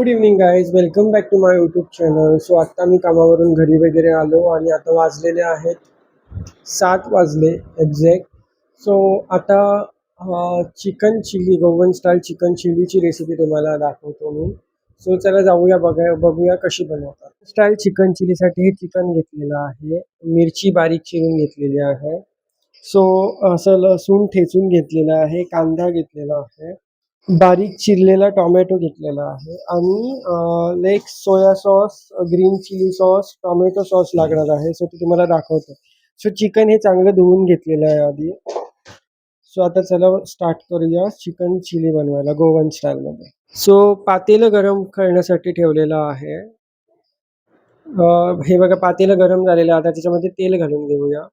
Good evening guys, welcome back to my YouTube channel. So आत्ता मी कामावरून घरी वगैरे आलो आणि आता वाजलेले आहेत 7 वाजले एक्झॅक्ट. सो आता chicken chilli, Goan style chicken चिलीची रेसिपी तुम्हाला दाखवतो मी. सो चला जाऊया बघूया कशी बनवतात. स्टाईल चिकन चिलीसाठी हे चिकन घेतलेलं आहे, मिरची बारीक चिरून घेतलेली आहे. सो असं लसूण ठेचून घेतलेलं आहे, कांदा घेतलेला आहे, बारीक चिरलेला टोमॅटो घेतलेला आहे आणि like soya sauce, green chilli sauce, tomato sauce लागणार आहे. सो ते तुम्हाला दाखवतो. सो चिकन हे चांगलं धुवून घेतलेलं आहे आधी. सो आता चला स्टार्ट करूया चिकन चिली बनवायला गोवन स्टाईलमध्ये. सो पातेलं गरम करण्यासाठी ठेवलेलं आहे. हे बघा पातेलं गरम झालेलं आहे. आता त्याच्यामध्ये तेल घालून घेऊया.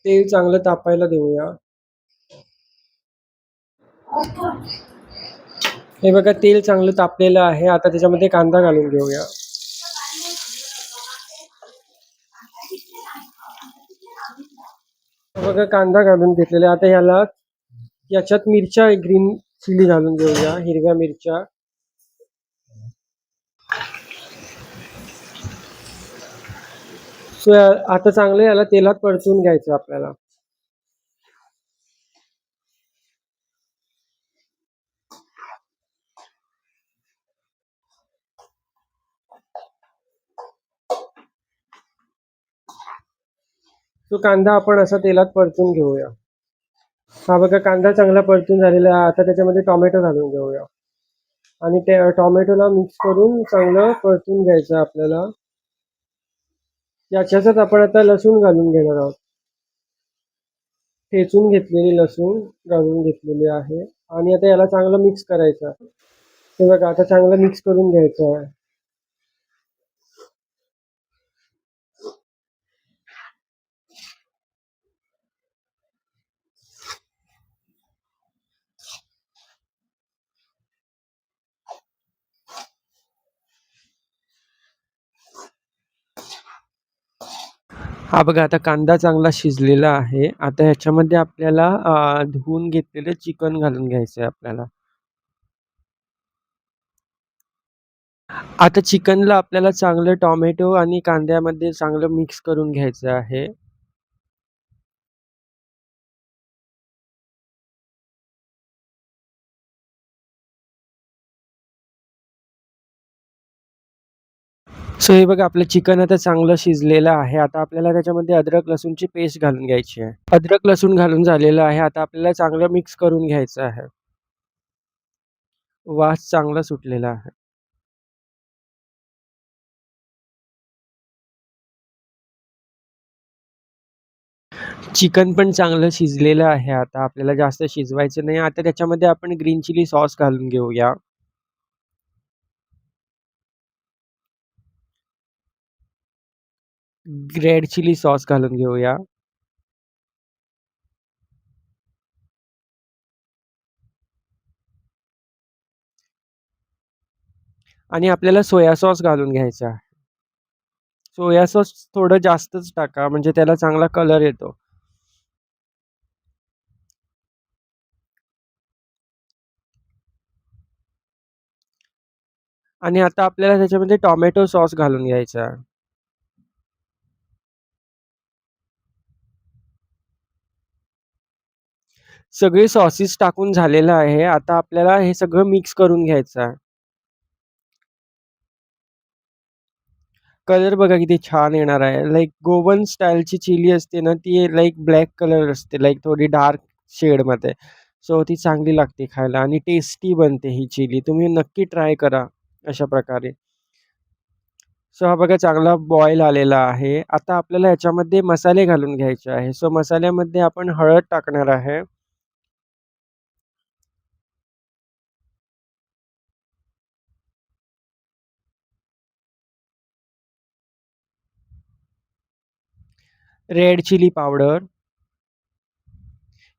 तेल चांगलं तापायला देऊया. हे बघा तेल चांगलं तापलेलं आहे. आता त्याच्यामध्ये कांदा घालून घेऊया. बघा कांदा घालून घेतलेला. आता याच्यात मिरच्या, ग्रीन चिली घालून घेऊया, हिरव्या मिरच्या. सो आता चांगलं याला तेलात परतून घ्यायचं आपल्याला. तो कांदा आपण असा तेलात परतून घेऊया. हा बघा कांदा चांगला परतून झालेला आहे. आता त्याच्यामध्ये टोमॅटो घालून घेऊया आणि ते टोमॅटोला मिक्स करून चांगलं परतून घ्यायचं आपल्याला. याच्यातच आपण आता लसूण घालून घेणार आहोत. ठेचून घेतलेली लसूण घालून घेतलेली आहे आणि आता याला चांगलं मिक्स करायचं. हे बघा आता चांगलं मिक्स करून घ्यायचं आहे. हा बघा आता कांदा चांगला शिजलेला आहे. आता ह्याच्यामध्ये आपल्याला धुवून घेतलेलं चिकन घालून घ्यायचं आहे आपल्याला. आता चिकनला आपल्याला चांगलं टोमॅटो आणि कांद्यामध्ये चांगलं मिक्स करून घ्यायचं आहे. सो हे बघा आपलं चिकन आता चांगलं शिजलेलं आहे. आता आपल्याला त्याच्यामध्ये अद्रक लसूणची पेस्ट घालून घ्यायची आहे. अद्रक लसूण घालून झालेलं आहे. आता आपल्याला चांगलं मिक्स करून घ्यायचं आहे. वास चांगला सुटलेला आहे. चिकन पण चांगलं शिजलेलं आहे. आता आपल्याला जास्त शिजवायचं नाही. आता त्याच्यामध्ये आपण ग्रीन चिली सॉस घालून घेऊया. रेड चिली सॉस घालून घेऊया. आणि आपल्याला सोया सॉस घालून घ्यायचा आहे. सोया सॉस थोडं जास्तच टाका म्हणजे त्याला चांगला कलर येतो. आणि आता आपल्याला त्याच्यामध्ये टोमॅटो सॉस घालून घ्यायचा आहे. सगळे सॉसेस टाकून झालेलं आहे. आता आपल्याला हे सगळं मिक्स करून घ्यायचं आहे. कलर बघा किती छान येणार आहे. लाईक गोवन स्टाईलची चिली असते ना, ती लाईक ब्लॅक कलर असते, लाईक थोडी डार्क शेडमध्ये. सो ती चांगली लागते खायला आणि टेस्टी बनते ही चिली. तुम्ही नक्की ट्राय करा अशा प्रकारे. सो हा बघा चांगला बॉईल आलेला आहे. आता आपल्याला ह्याच्यामध्ये मसाले घालून घ्यायचे आहे. सो मसाल्यामध्ये आपण हळद टाकणार आहे. रेड चिली पावडर,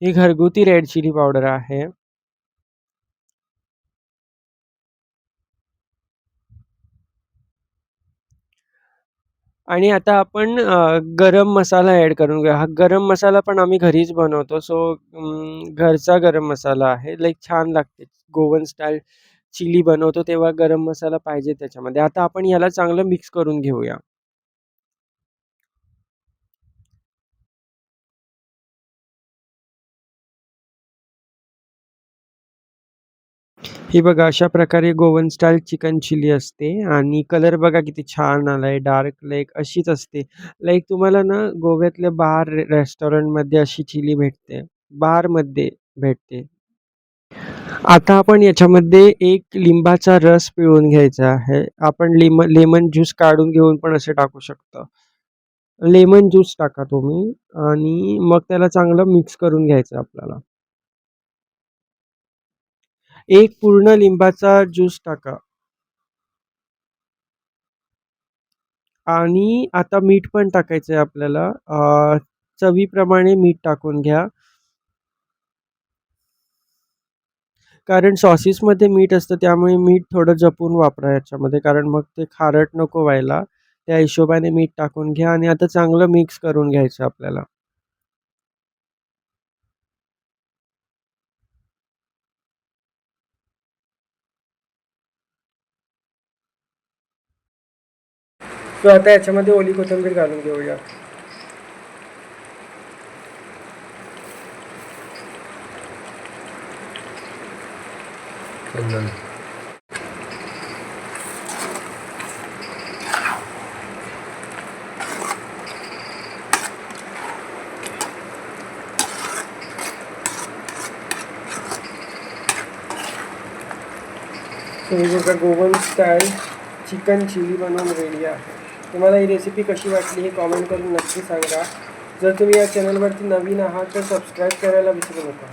ही घरगुती रेड चिली पावडर आहे. आणि आता आपण गरम मसाला ॲड करून घेऊया. हा गरम मसाला पण आम्ही घरीच बनवतो. सो घरचा गरम मसाला आहे. लाईक छान लागते. गोवन स्टाईल चिली बनवतो तेव्हा गरम मसाला पाहिजे त्याच्यामध्ये. आता आपण याला चांगलं मिक्स करून घेऊया. ही बघा अशा प्रकारे गोवन स्टाईल चिकन चिली असते आणि कलर बघा किती छान आलाय. डार्क लाईक अशीच असते. लाईक तुम्हाला ना गोव्यातल्या बार रेस्टॉरंटमध्ये अशी चिली भेटते. बारमध्ये भेटते. आता आपण याच्यामध्ये एक लिंबाचा रस पिळून घ्यायचा आहे. आपण लेमन ज्यूस काढून घेऊन पण असे टाकू शकता. लेमन ज्यूस टाका तुम्ही आणि मग त्याला चांगलं मिक्स करून घ्यायचं आपल्याला. एक पूर्ण लिंबाचा ज्यूस टाका आणि आता मीठ पण टाकायचं आहे आपल्याला. चवीप्रमाणे मीठ टाकून घ्या. कारण सॉसेसमध्ये मीठ असतं त्यामुळे मीठ थोडं जपून वापरा याच्यामध्ये, कारण मग ते खारट नको व्हायला. त्या हिशोबाने मीठ टाकून घ्या आणि आता चांगलं मिक्स करून घ्यायचं आपल्याला. तर आता याच्यामध्ये ओली कोथिंबीर घालून घेऊया. सो ही बघा गोवन स्टाईल चिकन चिली बनवून रेडी आहे. तुम्हाला ही रेसिपी कशी वाटली हे कॉमेंट करून नक्की सांगा. जर तुम्ही या चॅनलवरती नवीन आहात तर सबस्क्राईब करायला विसरू नका.